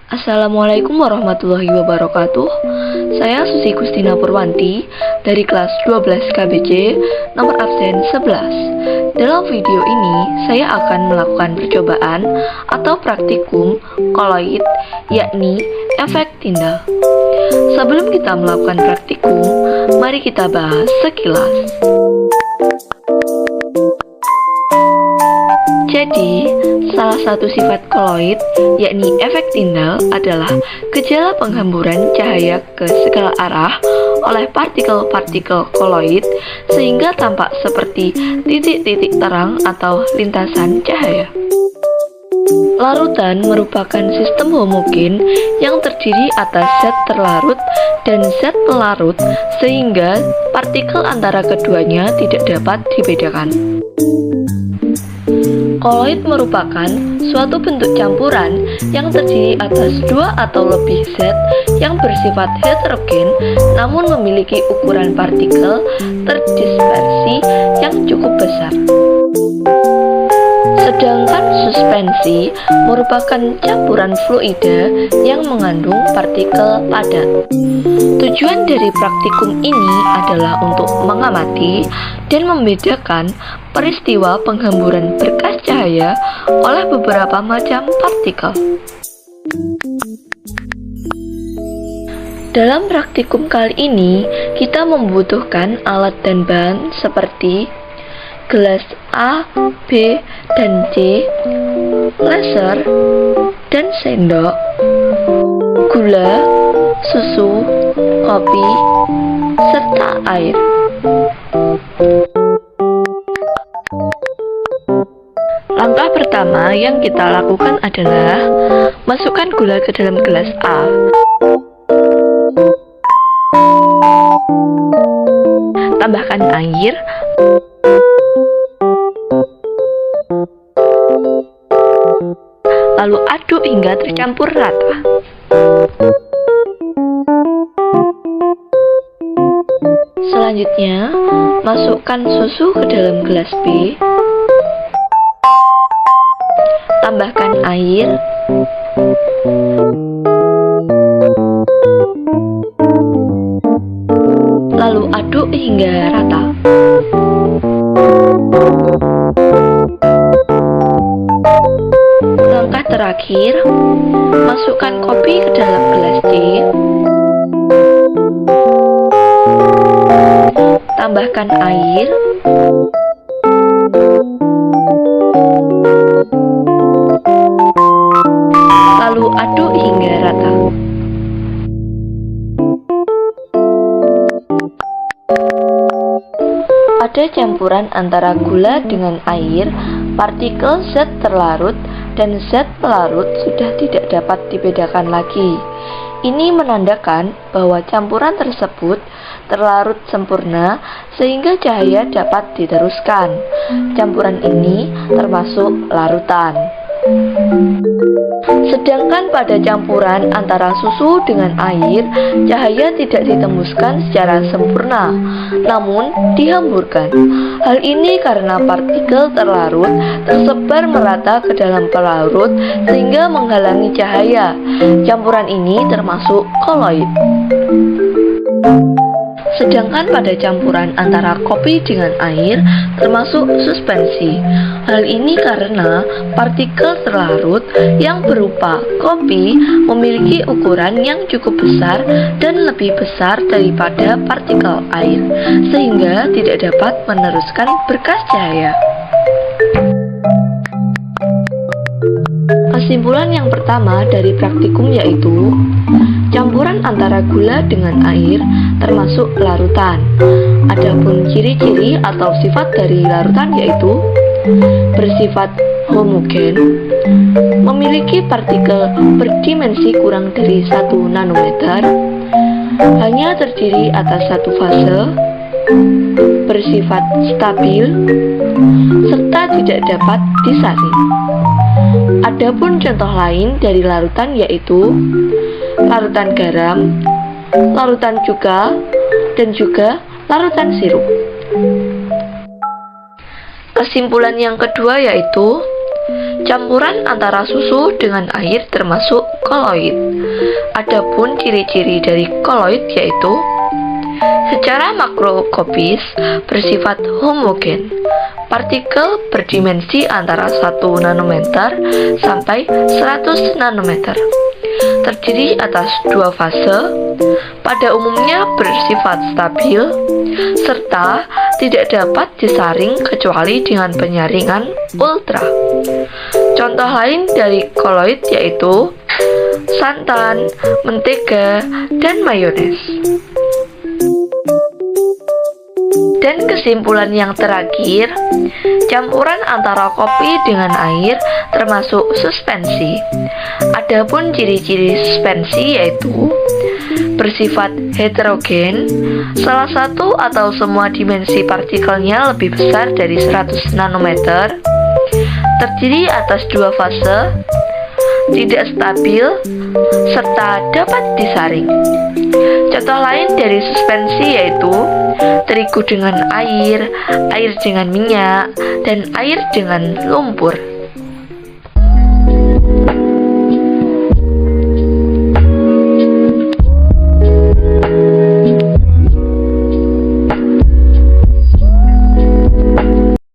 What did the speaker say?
Assalamualaikum warahmatullahi wabarakatuh. Saya Susi Gustina Purwanti dari kelas 12 KBC nomor absen 11. Dalam video ini saya akan melakukan percobaan atau praktikum koloid, yakni efek Tyndall. Sebelum kita melakukan praktikum, mari kita bahas sekilas. Jadi, salah satu sifat koloid, yakni efek Tyndall, adalah gejala penghamburan cahaya ke segala arah oleh partikel-partikel koloid sehingga tampak seperti titik-titik terang atau lintasan cahaya. Larutan merupakan sistem homogen yang terdiri atas zat terlarut dan zat pelarut sehingga partikel antara keduanya tidak dapat dibedakan. Koloid merupakan suatu bentuk campuran yang terdiri atas dua atau lebih zat yang bersifat heterogen namun memiliki ukuran partikel terdispersi yang cukup besar. Sedangkan suspensi merupakan campuran fluida yang mengandung partikel padat. Tujuan dari praktikum ini adalah untuk mengamati dan membedakan peristiwa penghamburan berkas cahaya oleh beberapa macam partikel. Dalam praktikum kali ini, kita membutuhkan alat dan bahan seperti gelas A, B, dan C, laser, dan sendok, gula, susu, kopi, serta air. Langkah pertama yang kita lakukan adalah masukkan gula ke dalam gelas A. Tambahkan air. Lalu aduk hingga tercampur rata. Selanjutnya, masukkan susu ke dalam gelas B. Tambahkan air. Lalu aduk hingga rata. Langkah terakhir, masukkan kopi ke dalam gelas C. Tambahkan air. Lalu aduk hingga rata. Pada campuran antara gula dengan air, partikel zat terlarut dan zat pelarut sudah tidak dapat dibedakan lagi. Ini menandakan bahwa campuran tersebut terlarut sempurna sehingga cahaya dapat diteruskan. Campuran ini termasuk larutan. Sedangkan pada campuran antara susu dengan air, cahaya tidak ditembuskan secara sempurna, namun dihamburkan. Hal ini karena partikel terlarut tersebar merata ke dalam pelarut sehingga menghalangi cahaya. Campuran ini termasuk koloid. Sedangkan pada campuran antara kopi dengan air termasuk suspensi. Hal ini karena partikel terlarut yang berupa kopi memiliki ukuran yang cukup besar dan lebih besar daripada partikel air, sehingga tidak dapat meneruskan berkas cahaya. Kesimpulan yang pertama dari praktikum yaitu campuran antara gula dengan air termasuk larutan. Adapun ciri-ciri atau sifat dari larutan yaitu bersifat homogen, memiliki partikel berdimensi kurang dari 1 nanometer, hanya terdiri atas satu fase, bersifat stabil, serta tidak dapat disaring. Adapun contoh lain dari larutan yaitu larutan garam, larutan cuka, dan juga larutan sirup. Kesimpulan yang kedua yaitu Campuran antara susu dengan air termasuk koloid. Adapun ciri-ciri dari koloid yaitu secara makroskopis bersifat homogen. Partikel berdimensi antara 1 nanometer sampai 100 nanometer. Terdiri atas 2 fase, pada umumnya bersifat stabil, serta tidak dapat disaring kecuali dengan penyaringan ultra. Contoh lain dari koloid yaitu santan, mentega, dan mayones. Dan kesimpulan yang terakhir, campuran antara kopi dengan air termasuk suspensi. Adapun ciri-ciri suspensi yaitu bersifat heterogen, salah satu atau semua dimensi partikelnya lebih besar dari 100 nanometer, terdiri atas 2 fase, tidak stabil, serta dapat disaring. Contoh lain dari suspensi yaitu terigu dengan air, air dengan minyak, dan air dengan lumpur.